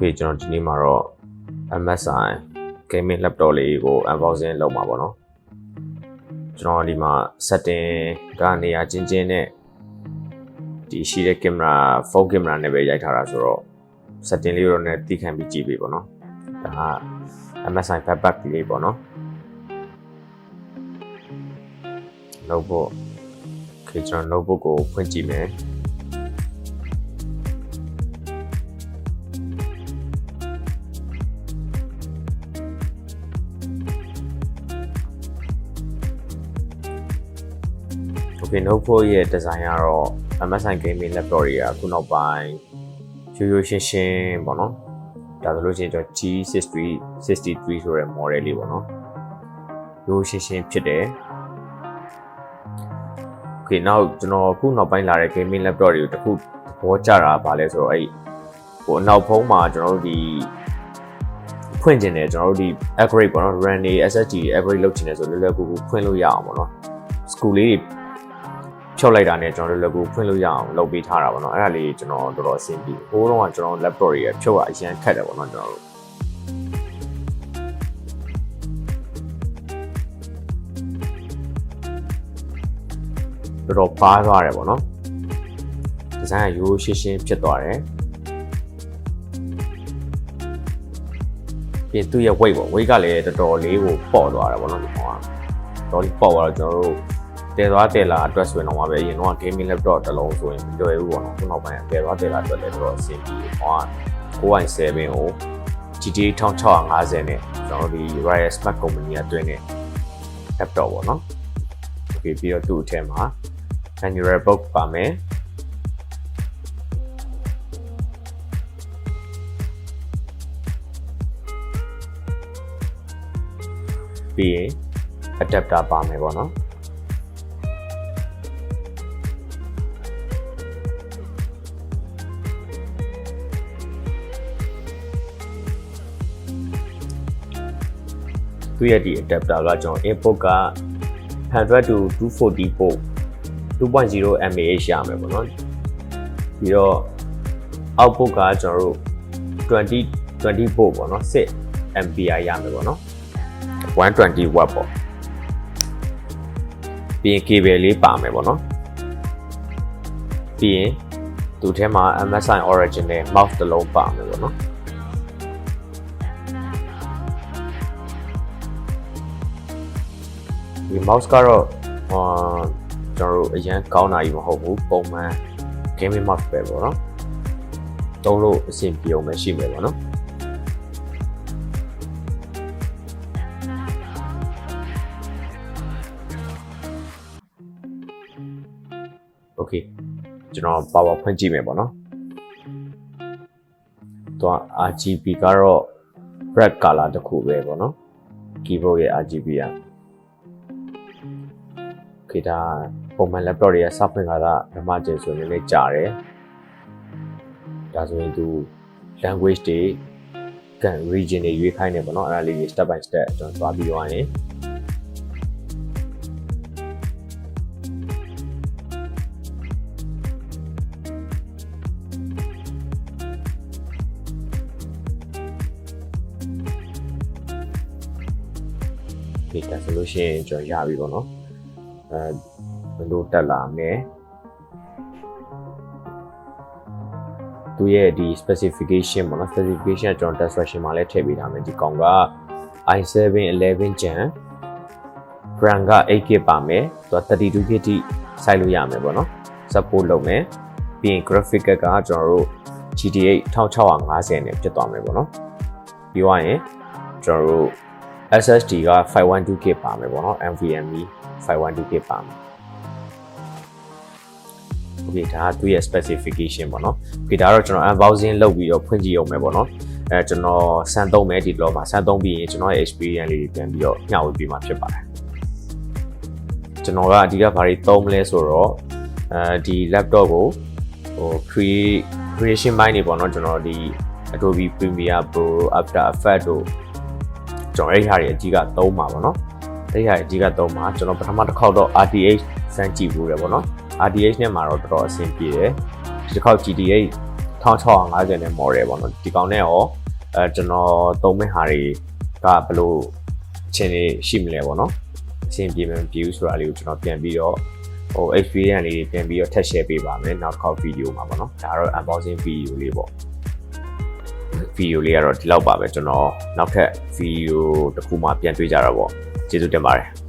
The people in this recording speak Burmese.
Okay ကျွန်တော်ဒီနေ့မှာတော့ MSI gaming laptop လေးကို unboxing လုပ်မှာပေါ့နော်ကျွန်တော်ဒီမှာ setting ကနေရာချင်းချင်းနဲ့ဒီရှိတဲ့ camera phone camera နဲ့ပဲရိုက်ထားတာဆိုတော့ setting လေးတော့လည်းသိခံပြီးကြည့်ပေးပေါ့နော်ဒါက MSI Backlit လေးပေါ့နော် notebook okay ကျွန်တော် notebook ကိုဖွင့်ကြည့်မယ်Okay, notebook ရဲ့ design ကတော့ MSI gaming laptop တွေကအခုနောက်ပိုင်းရိုးရိုးရှင်းရှင်းပေါ့နော်ဒါဆိုလို့ရှိရင်ကျွန်တော် G63 ဆိုတဲ့ model လေးပေါ့နော်ရိုးရှင်းရှင်းဖြစ်တယ် Okay, now ကျွန်တော်အခုနောက်ပိုင်းလာတဲ့ gaming laptop တွေကိုတခုသဘောကျတာပါလဲဆိုတော့အဲ့ဟိုအနောက်ဖုံးမှာကျွန်တော်တို့ဒီဖွင့်ကျင်တယ်ကျွန်တော်တို့ဒီ upgrade ပေါ့နော် RAM တွေ SSD upgrade လုပ်ချင်တယ်ဆိုလွယ်လွယ်ကူကူဖွင့်လို့ရအောင်ပေါ့နော် school လေးဖြုတ်လိုက်တာနဲ့ကျွန်တော်တို့လည်းကိုဖွင့်လို့ရအောင်လုပ်ပေးထားတာပေါ့နော်အဲ့ဒါလေးကျွန်တော်တော်တော်အဆင်ပြေဟိုးတော့ကကျွန်တော် laptop တွေဖြုတ်ရအရင်ခက်တယ်ပေါ့နော်ကျွန်တော်တို့တော်ပါသွားတယ်ပေါ့နော်ဒီဇိုင်းကရိုးရှင်းရှင်းဖြစ်သွားတယ်ပြီးသူ့ရဲ့ weight ပေါ့ weight ကလည်းတော်တော်လေးကိုပေါ့သွားတယ်ပေါ့နော်ဒီကောင်ကတော်လေးပေါ့သွားတော့ကျွန်တော်တို့တဲသွားတဲလာအတွက်ဆိုရင်တော့ပဲအရင်တော့ gaming laptop တစ်လုံးဆိုရင်မလွယ်ဘူးပေါ့နော်ခုနောက်ပိုင်းတဲသွားတဲလာအတွက်လည်းတော်တော်အဆင်ပြေတယ်။ဟော9.7ကို GTA 1650နဲ့ကျွန်တော်ဒီ Riot Smart Company ကတွင်းတဲ့ laptop ပေါ့နော်။ Okay ပြီးတော့သူ့အထက်မှာ manual book ပါမယ်။ပြီးရင် adapter ပါမယ်ပေါ့နော်။သူရဲ့ဒီ adapter ကကျွန်တော် input က100 to 240 volt 2.0 mAh ရမယ်ပေါ့နော်ပြီးတော့ output ကကျွန်တော်တို့20 volt ပေါ့နော်6 ampere ရမယ်ပေါ့နော်120 watt ပေါ့ပြီးရင် cable လေးပါမယ်ပေါ့နော်ပြီးရင်သူထဲမှာ MSI original mouse တစ်လုံးပါမယ်ပေါ့နော်ဒီ mouse ကတော့ကျွန်တော်တို့အရင်ကောင်းတာကြီးမဟုတ်ဘူးပုံမှန် gaming mouse ပဲပေါ့နော်သုံးလို့အဆင်ပြေအောင်ပဲရှိမယ်ပေါ့နော် Okay ကျွန်တော် power ဖွင့်ကြည့်မယ်ပေါ့နော်သူက RGB ကတော့ red color တစ်ခုပဲပေါ့နော် keyboard ရဲ့ RGB อ่ะOkay ဒါပုံမှန် laptop တွေကစဖွင့်လာတာဓမ္မကျဆိုရင်လည်းကြာတယ်ဒါဆိုရင်သူ language တွေ region တွေရွေးခိုင်းနေပေါ့နော်အဲ့ဒါလေး step by step ကျွန်တော်သွားပြီးသွားရင်ဒီကဆိုလို့ရှိရင်ကျွန်တော်ရပြီပေါ့နော်window တက်လာမယ်သူရဲ့ဒီ specification ပေါ့နော် specification ကျွန်တော် description မှာလည်းထည့်ပေးထားမယ်ဒီကောင်က i7 11 Gen RAM က 8GB ပါမယ်သူက 32GB ထိစိုက်လို့ရမယ်ပေါ့နော် support လုပ်မယ်ပြီးရင် graphic ကကျွန်တော်တို့ GTA 1650နဲ့ဖြစ်သွားမယ်ပေါ့နော်ပြီးသွားရင်ကျွန်တော်တို့ SSD က 512GB ပါမယ်ပေါ့နော် NVMe 512GB ပါမယ် Okay ဒါကသူ့ရဲ့ specification ပေါ့နော် Okay ဒါတော့ကျွန်တော် unboxing လုပ်ပြီးတော့ဖွင့်ကြည့်အောင်မယ်ပေါ့နော်ကျွန်တော်စမ်းသုံးမယ်ဒီလောမှာစမ်းသုံးပြီးရင်ကျွန်တော်ရဲ့ experience လေးပြန်ပြီးတော့မျှဝေပေးမှာဖြစ်ပါတယ်ကျွန်တော်ကအဓိကဘာတွေသုံးမလဲဆိုတော့ဒီ laptop ကိုဟို creation ပိုင်းတွေပေါ့နော်ကျွန်တော်ဒီ Adobe Premiere Pro After Effects တို့ကျွန်တော်အဲ့ဒီဟာတွေအကြီးကသုံးမှာပေါ့နော်အဲ့ဒီဟာအကြီးကသုံးမှာကျွန်တော်ပထမတစ်ခေါက်တော့ RTX စမ်းကြည့်ဖို့ရပေါ့နော်RTX နဲ့မှာတော့တော်တော်အဆင်ပြေတယ်ဒီတစ်ခေါက် GTA 1650နဲ့ model ပေါ့နော်ဒီကောင်နဲ့ရောကျွန်တော်သုံးမဲ့ဟာတွေကဘယ်လိုအချင်းလေးရှိမလဲပေါ့နော်အချင်းပြေမယ်ပြေဘူးဆိုတာလေးကိုကျွန်တော်ပြန်ပြီးတော့experience လေးပြန်ပြီးတော့ထပ် share ပေးပါမယ်နောက်တစ်ခေါက်ဗီဒီယိုမှာပေါ့နော်ဒါကတော့ unboxing ဗီဒီယိုလေးပေါ့ဗီဒီယိုလေးကတော့ဒီလောက်ပါပဲကျွန်တော်နောက်ထပ်ဗီဒီယိုတစ်ခုမှပြန်တွေ့ကြတော့ပေါ့ကျေးဇူးတင်ပါတယ်